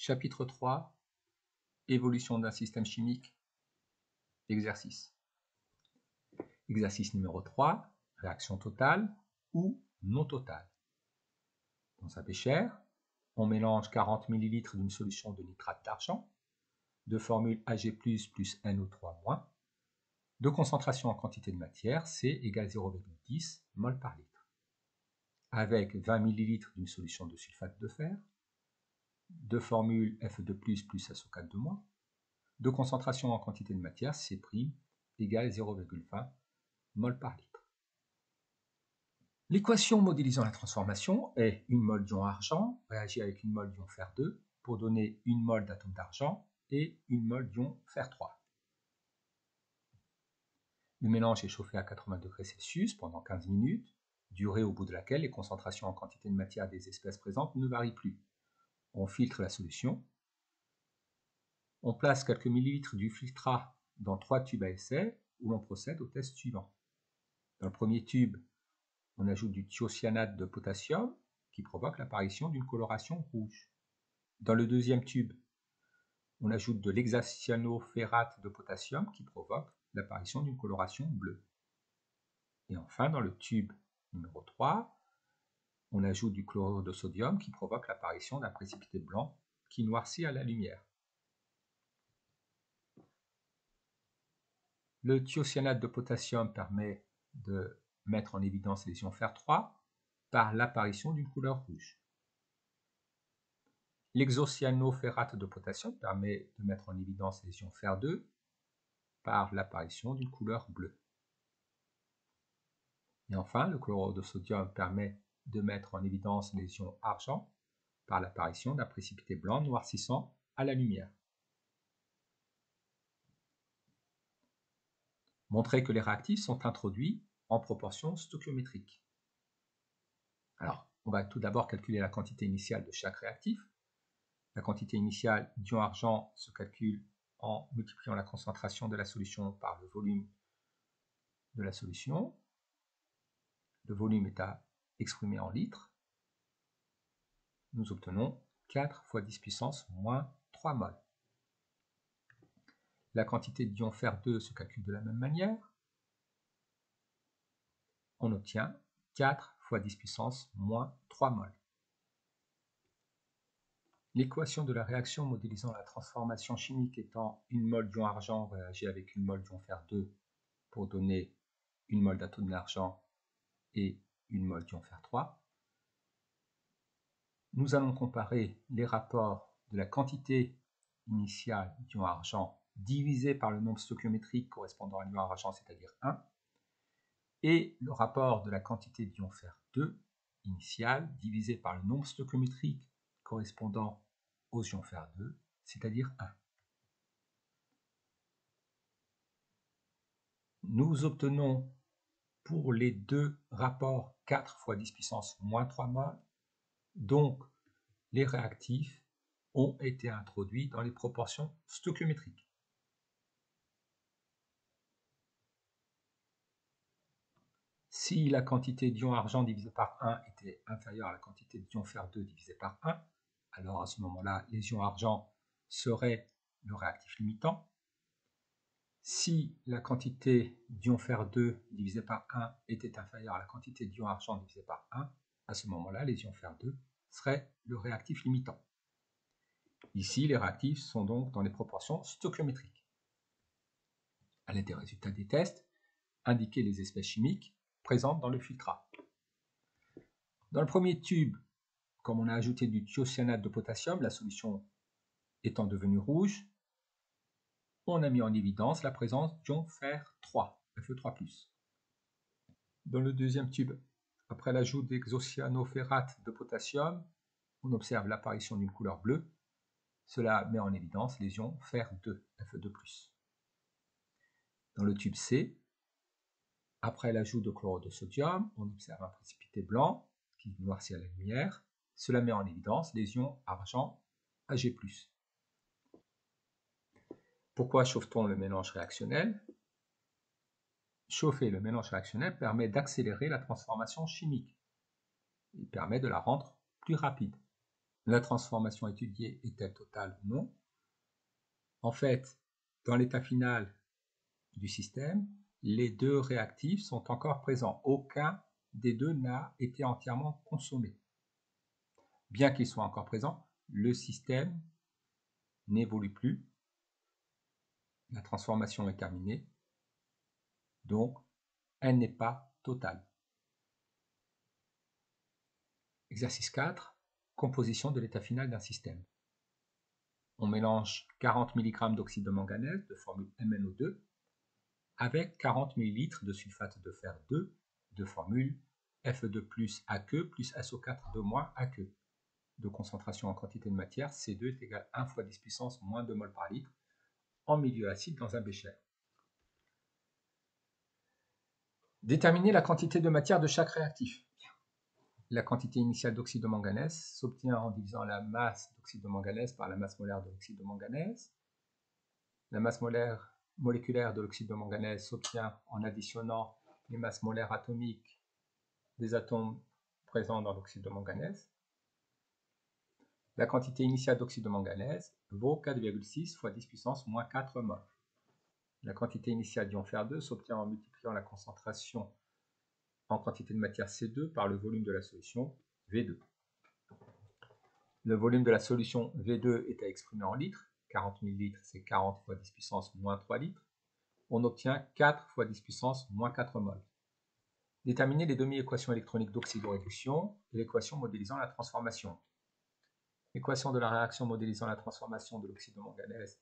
Chapitre 3 Évolution d'un système chimique. Exercice. Exercice numéro 3, réaction totale ou non totale. Dans un bécher, on mélange 40 ml d'une solution de nitrate d'argent, de formule Ag++ plus NO3-, de concentration en quantité de matière, C égale 0,10 mol par litre, avec 20 ml d'une solution de sulfate de fer, de formule Fe2+, plus SO4 de-, de concentration en quantité de matière, C' égale 0,20 mol par litre. L'équation modélisant la transformation est 1 mol d'ion argent réagit avec 1 mol d'ion fer 2 pour donner 1 mol d'atome d'argent et 1 mol d'ion fer 3. Le mélange est chauffé à 80 degrés Celsius pendant 15 minutes, durée au bout de laquelle les concentrations en quantité de matière des espèces présentes ne varient plus. On filtre la solution. On place quelques millilitres du filtrat dans 3 tubes à essai où l'on procède au test suivant. Dans le premier tube, on ajoute du thiocyanate de potassium qui provoque l'apparition d'une coloration rouge. Dans le deuxième tube, on ajoute de l'hexacyanoferrate de potassium qui provoque l'apparition d'une coloration bleue. Et enfin, dans le tube numéro 3, on ajoute du chlorure de sodium qui provoque l'apparition d'un précipité blanc qui noircit à la lumière. Le thiocyanate de potassium permet de mettre en évidence les ions fer 3 par l'apparition d'une couleur rouge. L'hexacyanoferrate de potassium permet de mettre en évidence les ions fer 2 par l'apparition d'une couleur bleue. Et enfin, le chlorure de sodium permet de mettre en évidence les ions argent par l'apparition d'un précipité blanc noircissant à la lumière. Montrer que les réactifs sont introduits en proportion stoichiométrique. Alors, on va tout d'abord calculer la quantité initiale de chaque réactif. La quantité initiale d'ion argent se calcule en multipliant la concentration de la solution par le volume de la solution. Le volume est à exprimer en litres. Nous obtenons 4 fois 10 puissance moins 3 mol. La quantité d'ion fer 2 se calcule de la même manière. On obtient 4 fois 10 puissance moins 3 mol. L'équation de la réaction modélisant la transformation chimique étant 1 mol d'ion argent réagit avec 1 mol d'ion fer 2 pour donner 1 mol d'atome d'argent et 1 mol d'ion fer 3. Nous allons comparer les rapports de la quantité initiale d'ion argent divisé par le nombre stoichiométrique correspondant à l'ion argent, c'est-à-dire 1, et le rapport de la quantité d'ion fer 2 initiale divisé par le nombre stoichiométrique correspondant aux ions fer 2, c'est-à-dire 1. Nous obtenons pour les deux rapports 4 fois 10 puissance moins 3 mol, donc les réactifs ont été introduits dans les proportions stoichiométriques. Si la quantité d'ion argent divisée par 1 était inférieure à la quantité d'ion fer 2 divisée par 1, alors à ce moment-là, les ions argent seraient le réactif limitant. Si la quantité d'ion fer 2 divisée par 1 était inférieure à la quantité d'ion argent divisée par 1, à ce moment-là, les ions fer 2 seraient le réactif limitant. Ici, les réactifs sont donc dans les proportions stoichiométriques. À l'aide des résultats des tests, indiquez les espèces chimiques présentes dans le filtrat. Dans le premier tube, comme on a ajouté du thiocyanate de potassium, la solution étant devenue rouge, on a mis en évidence la présence d'ion fer 3, Fe3+. Dans le deuxième tube, après l'ajout d'hexacyanoferrate de potassium, on observe l'apparition d'une couleur bleue. Cela met en évidence les ions fer 2, Fe2+. Dans le tube C, après l'ajout de chlorure de sodium, on observe un précipité blanc qui noircit à la lumière. Cela met en évidence les ions argent Ag+. Pourquoi chauffe-t-on le mélange réactionnel? Chauffer le mélange réactionnel permet d'accélérer la transformation chimique. Il permet de la rendre plus rapide. la transformation étudiée est-elle totale ou non? En fait, dans l'état final du système, les deux réactifs sont encore présents. Aucun des deux n'a été entièrement consommé. Bien qu'ils soient encore présents, le système n'évolue plus. La transformation est terminée. Donc, elle n'est pas totale. Exercice 4. Composition de l'état final d'un système. On mélange 40 mg d'oxyde de manganèse de formule MnO2 avec 40 ml de sulfate de fer 2 de formule Fe2 plus Aq plus SO4 Aq. De concentration en quantité de matière, C2 est égal à 1 fois 10 puissance moins 2 mol par litre en milieu acide dans un bécher. Déterminer la quantité de matière de chaque réactif. La quantité initiale d'oxyde de manganèse s'obtient en divisant la masse d'oxyde de manganèse par la masse molaire de l'oxyde de manganèse. La masse moléculaire de l'oxyde de manganèse s'obtient en additionnant les masses molaires atomiques des atomes présents dans l'oxyde de manganèse. La quantité initiale d'oxyde de manganèse vaut 4,6 fois 10 puissance moins 4 mol. La quantité initiale d'ion fer 2 s'obtient en multipliant la concentration en quantité de matière C2 par le volume de la solution V2. Le volume de la solution V2 est à exprimer en litres. 40 ml, c'est 40 fois 10 puissance moins 3 litres. On obtient 4 fois 10 puissance moins 4 mol. Déterminer les demi-équations électroniques d'oxydoréduction et l'équation modélisant la transformation. L'équation de la réaction modélisant la transformation de l'oxyde de manganèse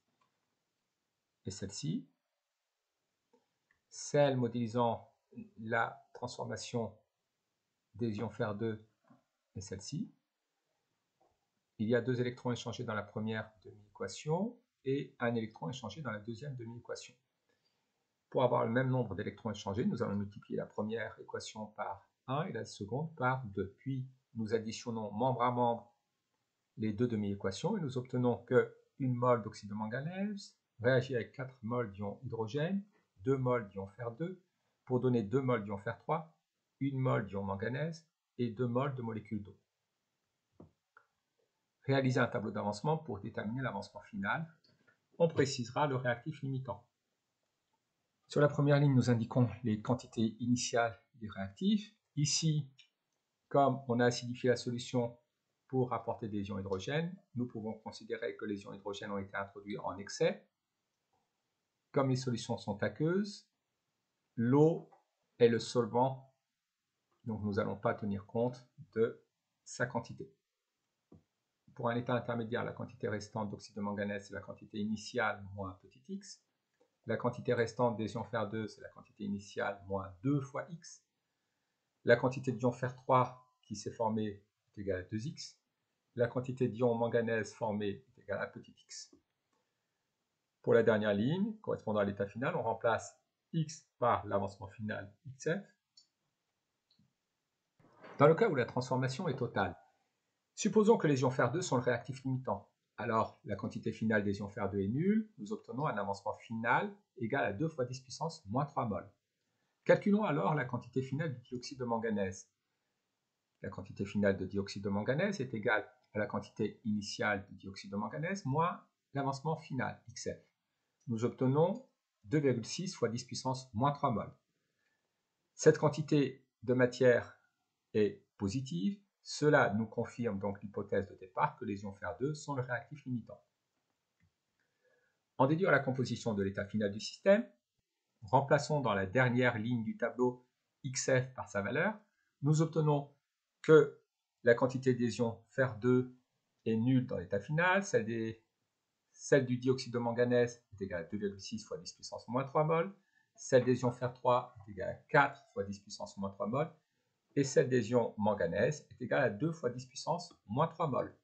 est celle-ci. Celle modélisant la transformation des ions fer 2 est celle-ci. Il y a 2 électrons échangés dans la première demi-équation et un électron échangé dans la deuxième demi-équation. Pour avoir le même nombre d'électrons échangés, nous allons multiplier la première équation par 1 et la seconde par 2. Puis nous additionnons membre à membre les deux demi-équations et nous obtenons que 1 mol d'oxyde de manganèse réagit avec 4 mol d'ion hydrogène, 2 mol d'ion fer 2 pour donner 2 mol d'ion fer 3, 1 mol d'ion manganèse et 2 mol de molécules d'eau. Réaliser un tableau d'avancement pour déterminer l'avancement final. On précisera le réactif limitant. Sur la première ligne, nous indiquons les quantités initiales des réactifs. Ici, comme on a acidifié la solution pour apporter des ions hydrogène, nous pouvons considérer que les ions hydrogène ont été introduits en excès. Comme les solutions sont aqueuses, l'eau est le solvant, donc nous n'allons pas tenir compte de sa quantité. Pour un état intermédiaire, la quantité restante d'oxyde de manganèse, c'est la quantité initiale moins petit x. La quantité restante des ions fer 2, c'est la quantité initiale moins 2 fois x. La quantité d'ion fer 3 qui s'est formée est égale à 2x. La quantité d'ion manganèse formée est égale à petit x. Pour la dernière ligne, correspondant à l'état final, on remplace x par l'avancement final xf. Dans le cas où la transformation est totale, supposons que les ions fer 2 sont le réactif limitant. Alors, la quantité finale des ions fer 2 est nulle, nous obtenons un avancement final égal à 2 fois 10 puissance moins 3 mol. Calculons alors la quantité finale du dioxyde de manganèse. La quantité finale de dioxyde de manganèse est égale à la quantité initiale de dioxyde de manganèse moins l'avancement final, xf. Nous obtenons 2,6 fois 10 puissance moins 3 mol. Cette quantité de matière est positive. Cela nous confirme donc l'hypothèse de départ que les ions fer 2 sont le réactif limitant. En déduire la composition de l'état final du système, remplaçons dans la dernière ligne du tableau xf par sa valeur. Nous obtenons que la quantité des ions fer 2 est nulle dans l'état final, celle du dioxyde de manganèse est égale à 2,6 fois 10 puissance moins 3 mol, celle des ions fer 3 est égale à 4 fois 10 puissance moins 3 mol, et celle des ions manganèse est égale à 2 fois 10 puissance moins 3 mol.